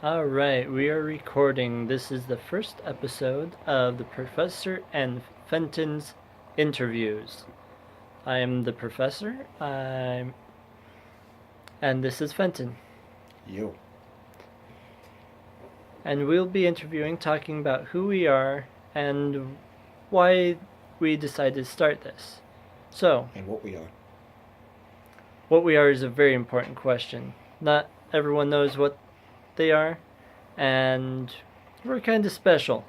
All right, we are recording. This is the first episode of the Professor and Fenton's interviews. I am the professor. And this is Fenton. You. And we'll be interviewing, talking about who we are and why we decided to start this. So, And what we are. what we are is a very important question. Not everyone knows what they are, and we're kind of special.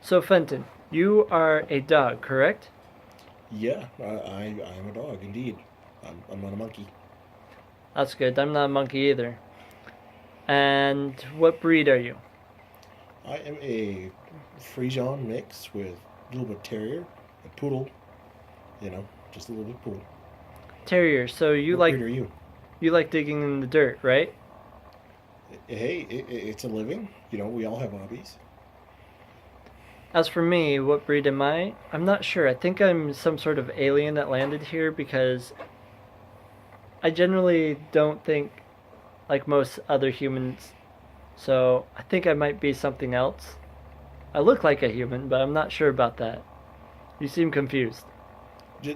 So, Fenton, you are a dog, correct? Yeah, I'm a dog, indeed. I'm not a monkey. That's good. I'm not a monkey either. And what breed are you? I am a Friesian mix with a little bit terrier, a poodle, just a little bit poodle. Terrier. So What breed are you? you like digging in the dirt, right? Hey, it's a living. We all have hobbies. As for me, what breed am I? I'm not sure. I think I'm some sort of alien that landed here because I generally don't think like most other humans. So I think I might be something else. I look like a human, but I'm not sure about that. You seem confused.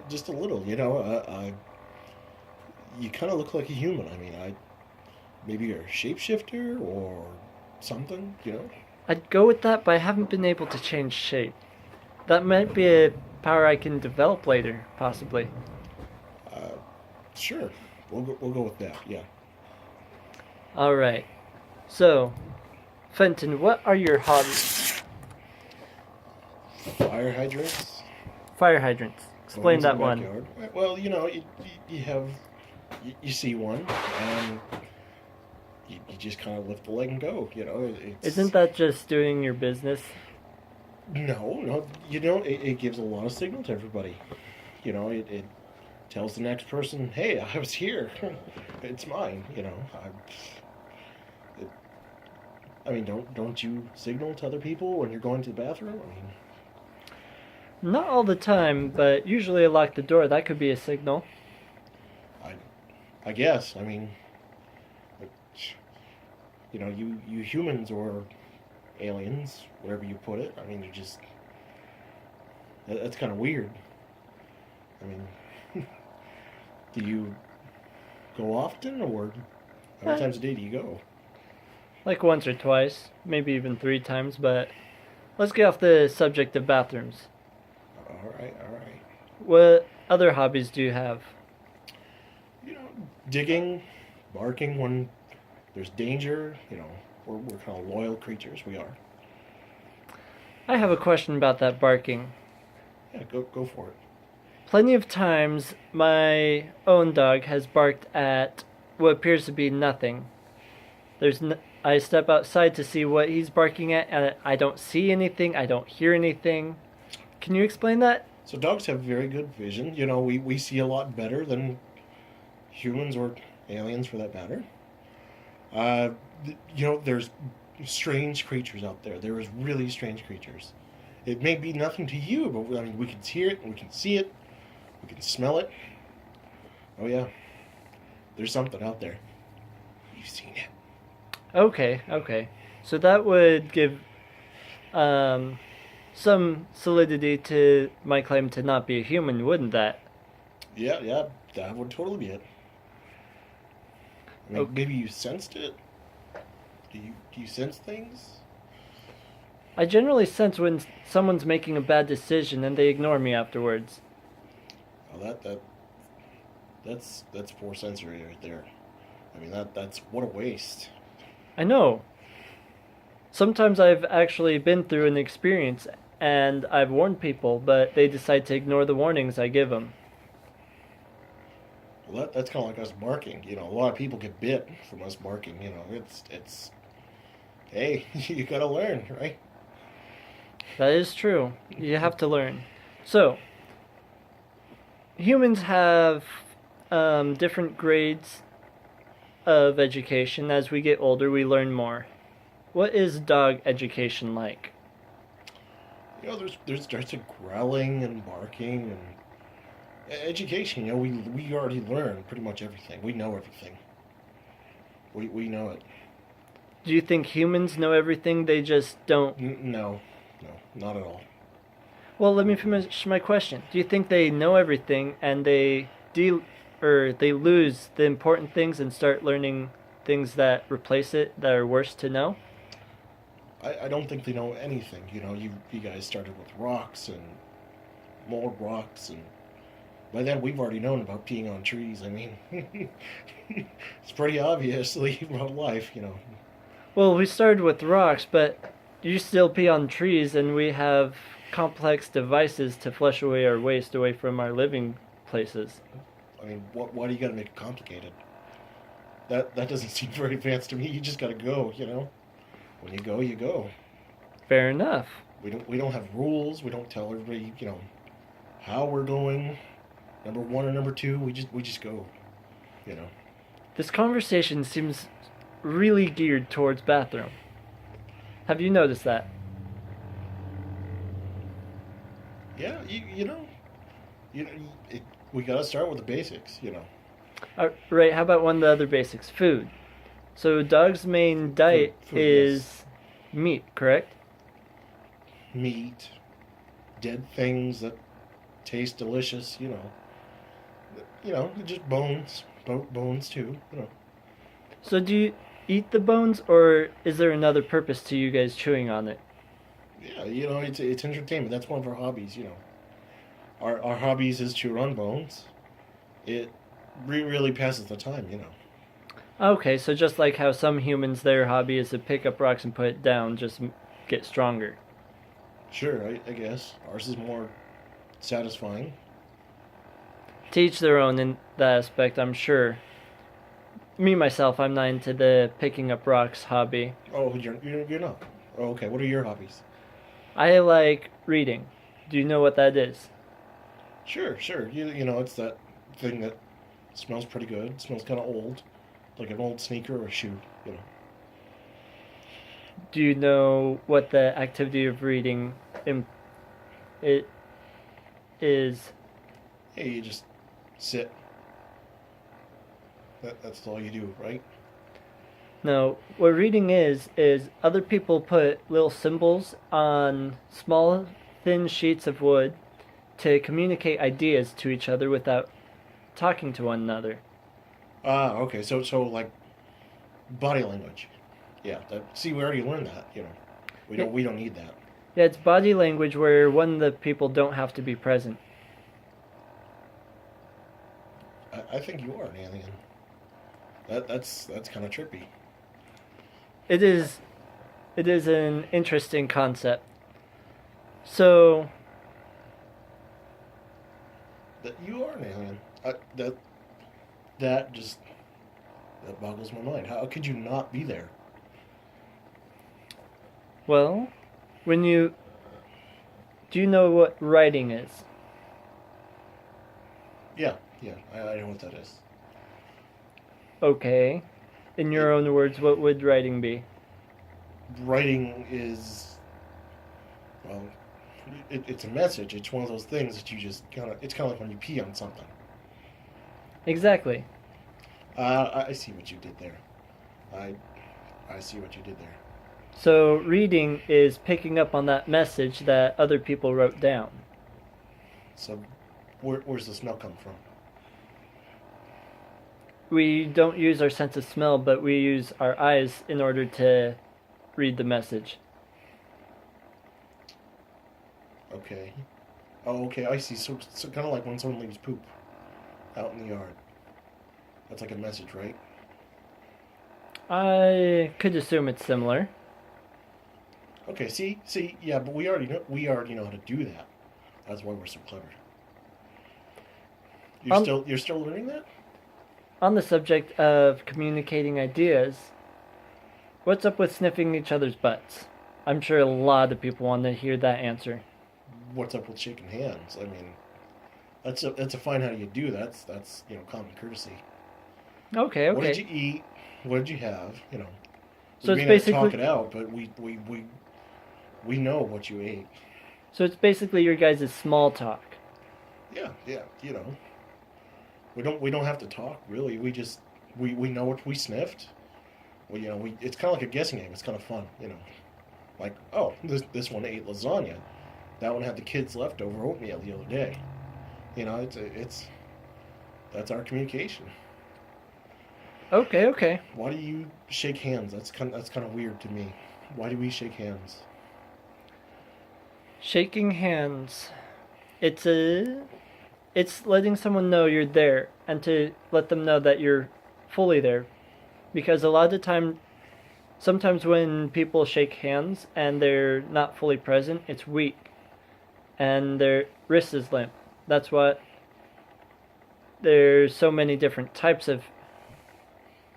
Just a little, you kind of look like a human. Maybe you're a shapeshifter or something. I'd go with that, but I haven't been able to change shape. That might be a power I can develop later, possibly. Uh, sure, we'll go with that. Yeah. Alright. So, Fenton, what are your hobbies? Fire hydrants. Fire hydrants. Explain Ones in that the one. backyard. Well, you see one, and you just kind of lift the leg and go. Isn't that just doing your business? No. It gives a lot of signal to everybody. It tells the next person, "Hey, I was here. It's mine." Don't you signal to other people when you're going to the bathroom? Not all the time, but usually I lock the door. That could be a signal. I, I guess. But, you humans or aliens, whatever you put it. You're just that's kind of weird. I mean, do you go often, or how many Eh, times a day do you go? like once or twice, maybe even 3 times, but let's get off the subject of bathrooms. All right, all right. What other hobbies do you have? You know, Digging, barking when there's danger. We're kind of loyal creatures. We are. I have a question about that barking. Yeah, go for it. Plenty of times, my own dog has barked at what appears to be nothing. I step outside to see what he's barking at, and I don't see anything. I don't hear anything. Can you explain that? So dogs have very good vision. We see a lot better than humans or aliens for that matter. There's strange creatures out there. There is really strange creatures. It may be nothing to you, but we can hear it, we can see it, we can smell it. Oh yeah, there's something out there. You've seen it. Okay. So that would give some solidity to my claim to not be a human, wouldn't that? Yeah, that would totally be it. Okay. Maybe you sensed it. Do you sense things? I generally sense when someone's making a bad decision and they ignore me afterwards. Oh, that's poor sensory right there. That's what a waste. I know. Sometimes I've actually been through an experience and I've warned people, but they decide to ignore the warnings I give them. Well, that's kind of like us barking. A lot of people get bit from us barking. It's hey, you gotta learn, right? That is true. You have to learn. So, humans have different grades of education. As we get older, we learn more. What is dog education like? There's starts to growling and barking and education. We already learn pretty much everything. We know everything. We know it. Do you think humans know everything? They just don't. No, no, not at all. Well, let me finish my question. Do you think they know everything and they lose the important things and start learning things that replace it that are worse to know? I don't think they know anything. You guys started with rocks and more rocks, and by then we've already known about peeing on trees. I mean, it's pretty obviously about life. Well, we started with rocks, but you still pee on trees, and we have complex devices to flush away our waste away from our living places. I mean, why do you got to make it complicated? That doesn't seem very advanced to me. You just got to go. When you go, you go. Fair enough. We don't have rules. We don't tell everybody how we're going. Number one or number two. We just go. You know. This conversation seems really geared towards bathroom. Have you noticed that? Yeah. You know. We gotta start with the basics. Right, how about one of the other basics? Food. So, dog's main diet Food, is yes. meat, correct? Meat, dead things that taste delicious. Just bones. Bones too. So, do you eat the bones, or is there another purpose to you guys chewing on it? Yeah. It's entertainment. That's one of our hobbies. Our hobbies is to run bones. It really passes the time. Okay, so just like how some humans, their hobby is to pick up rocks and put it down, just get stronger. Sure, I guess. Ours is more satisfying. To each their own in that aspect, I'm sure. Me, myself, I'm not into the picking up rocks hobby. Oh, you're not. Oh, okay. What are your hobbies? I like reading. Do you know what that is? Sure. It's that thing that smells pretty good. Smells kind of old, like an old sneaker or a shoe. Do you know what the activity of reading it is? Hey, you just sit. That's all you do, right? No, what reading is other people put little symbols on small, thin sheets of wood to communicate ideas to each other without talking to one another. Ah, okay. So like body language. Yeah. See, we already learned that. We Yeah, don't need that. yeah, it's body language where one of the people don't have to be present. I think you are an alien. That's kind of trippy. It is it is an interesting concept. So, That you are an alien. That just that boggles my mind. How could you not be there? well, when you do you know what writing is? Yeah. I know what that is. Okay. In It your own words, what would writing be? Writing is, well, it's a message. It's one of those things that you just kind of. It's kind of like when you pee on something. Exactly. I see what you did there. I I see what you did there. So, reading is picking up on that message that other people wrote down. So, where's the smell come from? We don't use our sense of smell, but we use our eyes in order to read the message. Okay. Oh, okay. I see. So kind of like when someone leaves poop out in the yard. That's like a message, right? I could assume it's similar. Okay. See. Yeah, but we already know how to do that. That's why we're so clever. Um, You're still learning that? on the subject of communicating ideas, what's up with sniffing each other's butts? I'm sure a lot of people want to hear that answer. What's up with shaking hands? I mean, that's a fine how you do that. That's common courtesy. Okay, What did you okay. eat? What did you have? So We it's may not talk basically it out, but we know what you ate. so it's basically your guys' small talk. Yeah. We don't have to talk really. We know what we sniffed. Well, it's kind of like a guessing game. It's kind of fun, Like, oh, this one ate lasagna. That one had the kids' leftover oatmeal the other day. It's that's our communication. Okay, okay. Why do you shake hands? That's kind of weird to me. Why do we shake hands? Shaking hands. It's a it's letting someone know you're there and to let them know that you're fully there. Because a lot of the time sometimes when people shake hands and they're not fully present, it's weak and their wrist is limp. That's what there's so many different types of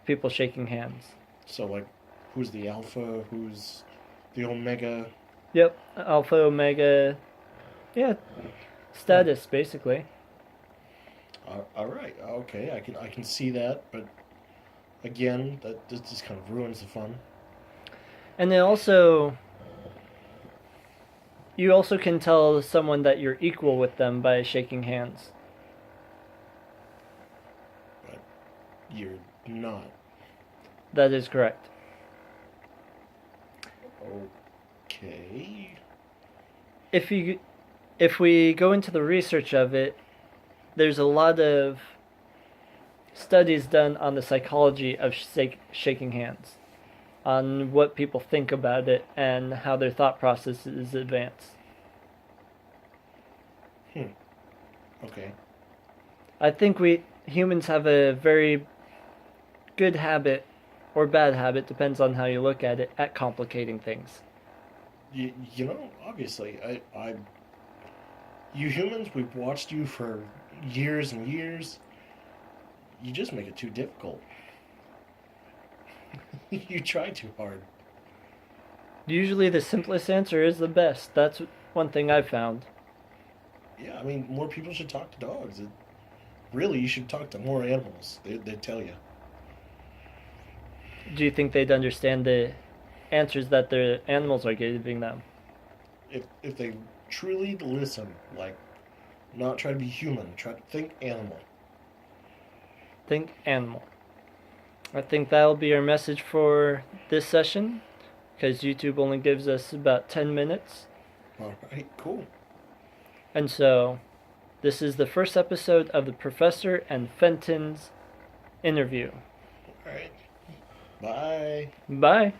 people shaking hands. So, like, who's the alpha? Who's the omega? Yep, alpha, omega, yeah, Huh. status basically. All right. Okay, I can see that, but again, that this just kind of ruins the fun. And then also, you also can tell someone that you're equal with them by shaking hands. But you're not. That is correct. Okay. If you if we go into the research of it, there's a lot of studies done on the psychology of shaking hands, on what people think about it and how their thought processes advance. Hmm. Okay. I think we humans have a very good habit or bad habit, depends on how you look at it, at complicating things. Obviously, you humans, we've watched you for years and years. You just make it too difficult. You try too hard. Usually the simplest answer is the best. That's one thing I've found. Yeah, I mean, more people should talk to dogs. Really, you should talk to more animals. They tell you. Do you think they'd understand the answers that the animals are giving them? If they truly listen, like, not try to be human, try to think animal. Think animal. I think that'll be our message for this session, because YouTube only gives us about 10 minutes. All right, cool. And so, this is the first episode of the Professor and Fenton's interview. All right. Bye. Bye.